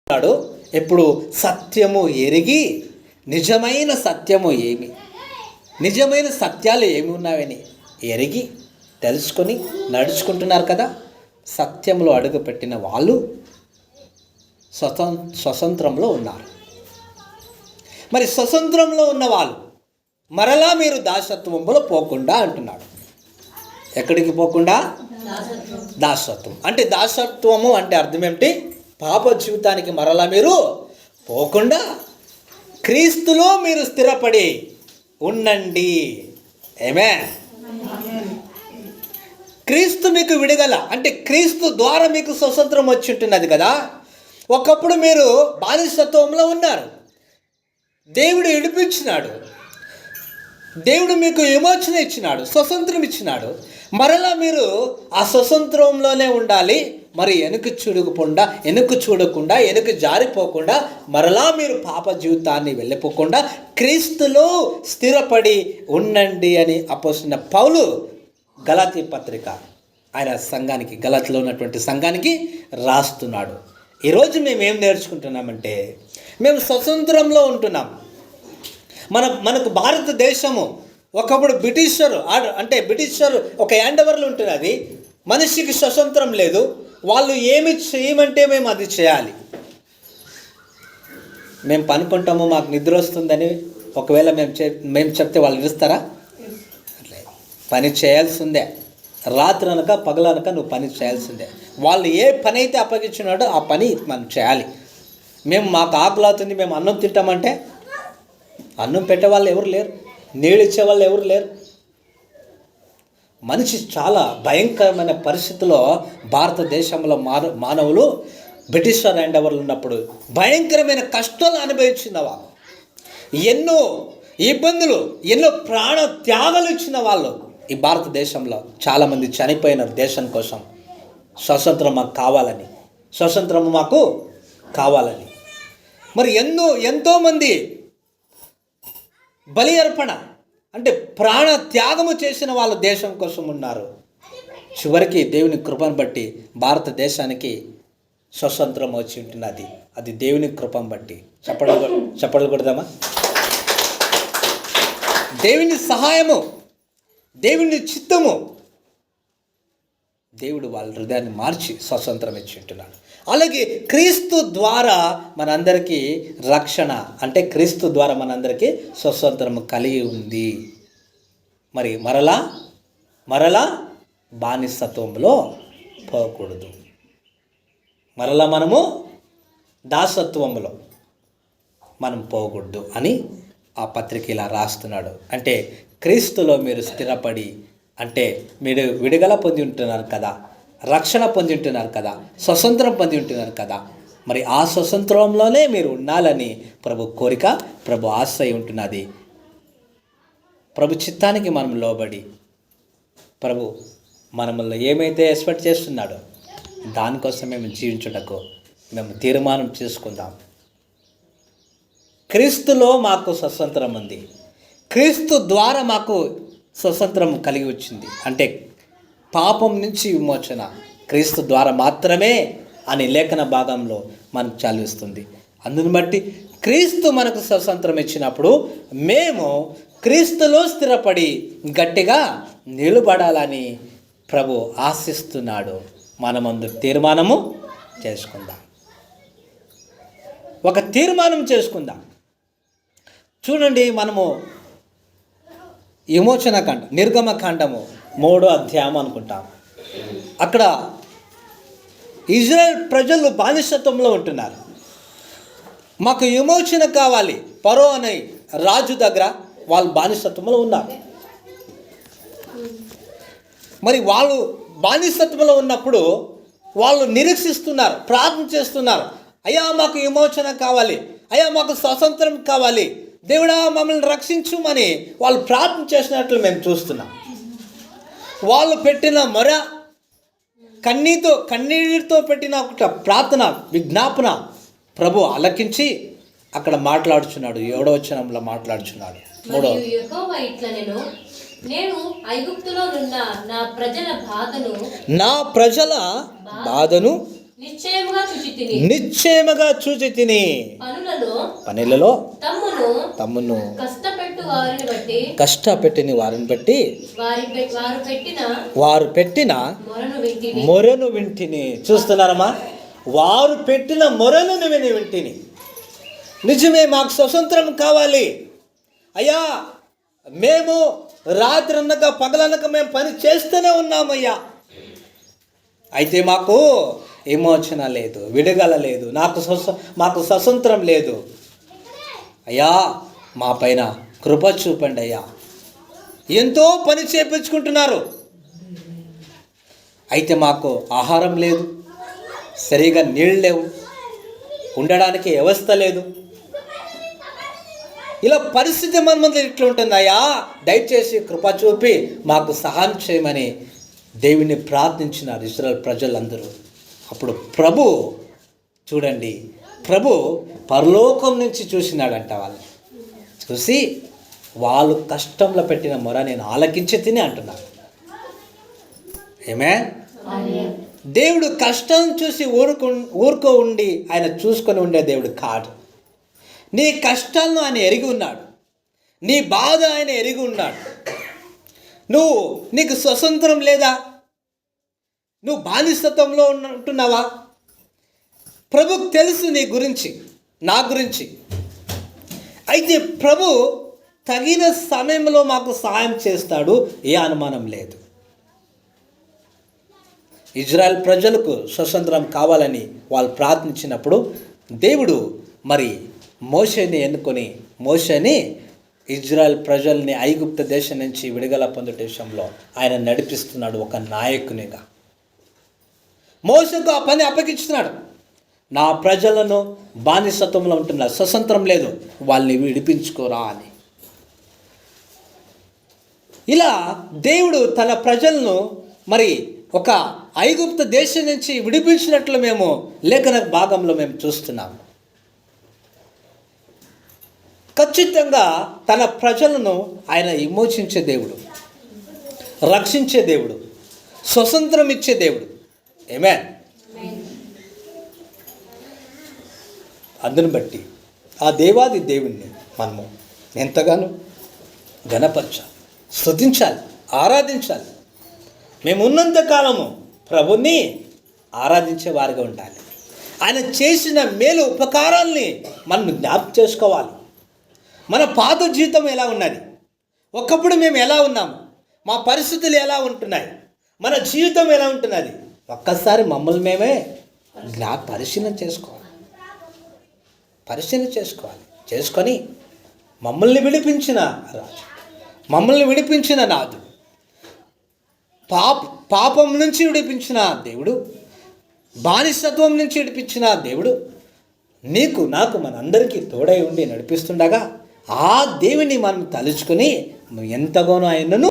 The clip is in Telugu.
అన్నాడు. ఎప్పుడు సత్యము ఎరిగి నిజమైన సత్యము ఏమి, నిజమైన సత్యాలు ఏమి ఉన్నాయని ఎరిగి తెలుసుకొని నడుచుకుంటున్నారు కదా. సత్యంలో అడుగుపెట్టిన వాళ్ళు స్వతంత్రంలో ఉన్నారు. మరి స్వతంత్రంలో ఉన్న వాళ్ళు మరలా మీరు దాసత్వంలో పోకుండా అంటున్నాడు. ఎక్కడికి పోకుండా? దాసత్వం. అంటే దాసత్వము అంటే అర్థం ఏమిటి? పాప జీవితానికి మరలా మీరు పోకుండా క్రీస్తులో మీరు స్థిరపడి ఉండండి. ఆమేన్. క్రీస్తు మీకు విడుదల అంటే క్రీస్తు ద్వారా మీకు స్వతంత్రం వచ్చి ఉంటున్నది కదా. ఒకప్పుడు మీరు బానిసత్వంలో ఉన్నారు, దేవుడు విడిపించినాడు, దేవుడు మీకు విమోచన ఇచ్చినాడు, స్వతంత్రం ఇచ్చినాడు. మరలా మీరు ఆ స్వతంత్రంలోనే ఉండాలి. మరి వెనుక చూడకుండా వెనుక జారిపోకుండా మరలా మీరు పాప జీవితాన్ని వెళ్ళిపోకుండా క్రీస్తులో స్థిరపడి ఉండండి అని అపోస్తలుడైన పౌలు గలాతీ పత్రిక ఆయన సంఘానికి, గలాతీలో ఉన్నటువంటి సంఘానికి రాస్తున్నాడు. ఈరోజు మేము ఏం నేర్చుకుంటున్నామంటే మేము స్వతంత్రంలో ఉంటున్నాం. మనకు భారతదేశము ఒకప్పుడు బ్రిటిషరు ఒక హ్యాండవర్లు ఉంటున్నది. మనిషికి స్వతంత్రం లేదు. వాళ్ళు ఏమి చేయమంటే మేము అది చేయాలి. మేము పనుకుంటాము, మాకు నిద్ర వస్తుందని ఒకవేళ మేము చెప్తే వాళ్ళు విరుస్తారా? అట్లే పని చేయాల్సిందే. రాత్రి అనక పగలనక నువ్వు పని చేయాల్సిందే. వాళ్ళు ఏ పని అయితే అప్పగించినాడో ఆ పని మనం చేయాలి. మాకు ఆకలి అవుతుంది, మేము అన్నం తింటామంటే అన్నం పెట్టేవాళ్ళు ఎవరు లేరు, నీళ్ళు ఇచ్చేవాళ్ళు ఎవరు లేరు. మనిషి చాలా భయంకరమైన పరిస్థితిలో భారతదేశంలో మానవులు బ్రిటిష్ హ్యాండవర్లు ఉన్నప్పుడు భయంకరమైన కష్టాలు అనుభవించిన వాళ్ళు, ఎన్నో ఇబ్బందులు, ఎన్నో ప్రాణ త్యాగాలు ఇచ్చిన వాళ్ళు ఈ భారతదేశంలో చాలామంది చనిపోయినారు దేశం కోసం. స్వతంత్రం మాకు కావాలని. మరి ఎంతోమంది బలి అర్పణ అంటే ప్రాణ త్యాగము చేసిన వాళ్ళు దేశం కోసం ఉన్నారు. చివరికి దేవుని కృపను బట్టి భారతదేశానికి స్వతంత్రం వచ్చి ఉంటున్నది. అది దేవుని కృపను బట్టి. చప్పట్లు కొడదామా? దేవుని సహాయము, దేవుని చిత్తము, దేవుడు వాళ్ళ హృదయాన్ని మార్చి స్వతంత్రం ఇచ్చి ఉంటున్నాడు. అలాగే క్రీస్తు ద్వారా మనందరికీ రక్షణ అంటే క్రీస్తు ద్వారా మనందరికీ స్వతంత్రము కలిగి ఉంది. మరి మరలా బానిసత్వంలో పోకూడదు. మరలా మనము దాసత్వంలో మనం పోకూడదు అని ఆ పత్రిక ఇలా రాస్తున్నాడు. అంటే క్రీస్తులో మీరు స్థిరపడి అంటే మీరు విడుదల పొంది ఉంటున్నారు కదా, రక్షణ పొంది ఉంటున్నారు కదా, స్వతంత్రం పొంది ఉంటున్నారు కదా. మరి ఆ స్వతంత్రంలోనే మీరు ఉండాలని ప్రభు కోరిక, ప్రభు ఆశ ఉంటున్నది. ప్రభు చిత్తానికి మనం లోబడి ప్రభు మనల్ని ఏమైతే ఎక్స్పెక్ట్ చేస్తున్నాడో దానికోసం మేము జీవించుటకు మేము తీర్మానం చేసుకుందాం. క్రీస్తులో మాకు స్వతంత్రం ఉంది, క్రీస్తు ద్వారా మాకు స్వతంత్రం కలిగి వచ్చింది. అంటే పాపం నుంచి విమోచన క్రీస్తు ద్వారా మాత్రమే అని లేఖన భాగంలో మనకు చదివిస్తుంది. అందుని బట్టి క్రీస్తు మనకు స్వతంత్రం ఇచ్చినప్పుడు మేము క్రీస్తులో స్థిరపడి గట్టిగా నిలబడాలని ప్రభు ఆశిస్తున్నాడు. మనమందు తీర్మానము చేసుకుందాం, ఒక తీర్మానం చేసుకుందాం. చూడండి, మనము విమోచన కాండం, నిర్గమకాండము 3వ అధ్యాయం అనుకుంటాం. అక్కడ ఇజ్రాయెల్ ప్రజలు బానిసత్వంలో ఉంటున్నారు. మాకు విమోచన కావాలి. ఫరో అనే రాజు దగ్గర వాళ్ళు బానిసత్వంలో ఉన్నారు. మరి వాళ్ళు బానిసత్వంలో ఉన్నప్పుడు వాళ్ళు నిరీక్షిస్తున్నారు, ప్రార్థన చేస్తున్నారు. అయ్యా మాకు విమోచన కావాలి, అయ్యా మాకు స్వాతంత్రం కావాలి, దేవుడా మమ్మల్ని రక్షించుమని వాళ్ళు ప్రార్థన చేసినట్లు మేము చూస్తున్నాం. వాళ్ళు పెట్టిన మొర, కన్నీటితో పెట్టిన ఒక ప్రార్థన, విజ్ఞాపన ప్రభు ఆలకించి అక్కడ మాట్లాడుచున్నాడు. 7వ వచనంలో మాట్లాడుచున్నాడు. 3వ నేను ఐగుప్తులో ఉన్న నా ప్రజల బాధను నిశ్చయముగా చూచి తిని పనులలో తమ్మును కష్టపెట్టిన వారిని బట్టి వారు పెట్టిన మొరను వింటిని. చూస్తున్నారమ్మా, వారు పెట్టిన మొరలను వింటిని. నిజమే, మాకు స్వతంత్రం కావాలి అయ్యా, మేము రాత్రి అనక పగలనక మేము పని చేస్తూనే ఉన్నామయ్యా, అయితే మాకు విమోచన లేదు, విడుదల లేదు, మాకు స్వతంత్రం లేదు అయ్యా, మా పైన కృప చూపండి అయ్యా. ఎంతో పని చేపించుకుంటున్నారు, అయితే మాకు ఆహారం లేదు, సరిగా నీళ్ళు లేవు, ఉండడానికి వ్యవస్థ లేదు. ఇలా పరిస్థితి మన ముందు ఇట్లా ఉంటుందయ్యా, దయచేసి కృప చూపి మాకు సహాయం చేయమని దేవుని ప్రార్థించినారు ఇశ్రాయేలు ప్రజలందరూ. అప్పుడు ప్రభు చూడండి, ప్రభు పరలోకం నుంచి చూసినాడంట. వాళ్ళు చూసి వాళ్ళు కష్టంలో పెట్టిన మొర నేను ఆలకించి తిని అంటున్నారు. ఏమే, దేవుడు కష్టం చూసి ఊరుకో ఉండి ఆయన చూసుకొని ఉండే దేవుడు కాదు. నీ కష్టాలను ఆయన ఎరిగి ఉన్నాడు, నీ బాధ ఆయన ఎరిగి ఉన్నాడు. నీకు స్వతంత్రం లేదా? నువ్వు బానిసత్వంలో ఉంటున్నావా? ప్రభుకు తెలుసు నీ గురించి, నా గురించి. అయితే ప్రభు తగిన సమయంలో మాకు సహాయం చేస్తాడు, ఏ అనుమానం లేదు. ఇజ్రాయెల్ ప్రజలకు స్వతంత్రం కావాలని వాళ్ళు ప్రార్థించినప్పుడు దేవుడు మరి మోషేని ఎన్నుకొని మోషేని ఇజ్రాయెల్ ప్రజల్ని ఐగుప్తు దేశం నుంచి విడుదల పొందుట విషయంలో ఆయన నడిపిస్తున్నాడు ఒక నాయకునిగా. మోషేకు ఆ పని అప్పగించుతున్నాడు. నా ప్రజలను బానిసత్వంలో ఉంటున్నారు, స్వతంత్రం లేదు, వాళ్ళని విడిపించుకోరా అని. ఇలా దేవుడు తన ప్రజలను మరి ఒక ఐగుప్తు దేశం నుంచి విడిపించినట్లు మేము లేఖన భాగంలో మేము చూస్తున్నాము. ఖచ్చితంగా తన ప్రజలను ఆయన విమోచించే దేవుడు, రక్షించే దేవుడు, స్వతంత్రం ఇచ్చే దేవుడు. ఆమేన్. అందుని బట్టి ఆ దేవాది దేవుణ్ణి మనము ఎంతగానో ఘనపరచాలి, స్తుతించాలి, ఆరాధించాలి. మేము ఉన్నంత కాలము ప్రభుని ఆరాధించే వారిగా ఉండాలి. ఆయన చేసిన మేలు ఉపకారాల్ని మనం జ్ఞాపకం చేసుకోవాలి. మన పాత జీవితం ఎలా ఉన్నది, ఒకప్పుడు మేము ఎలా ఉన్నాము, మా పరిస్థితులు ఎలా ఉంటున్నాయి, మన జీవితం ఎలా ఉంటున్నది, ఒక్కసారి మమ్మల్ని మేమే పరిశీలన చేసుకోవాలి. చేసుకొని మమ్మల్ని విడిపించిన రాజు, మమ్మల్ని విడిపించిన నాథుడు, పాపం నుంచి విడిపించిన దేవుడు, బానిసత్వం నుంచి విడిపించిన దేవుడు నీకు నాకు మనందరికీ తోడై ఉండి నడిపిస్తుండగా ఆ దేవుని మనం తలుచుకొని ఎంతగానో ఆయనను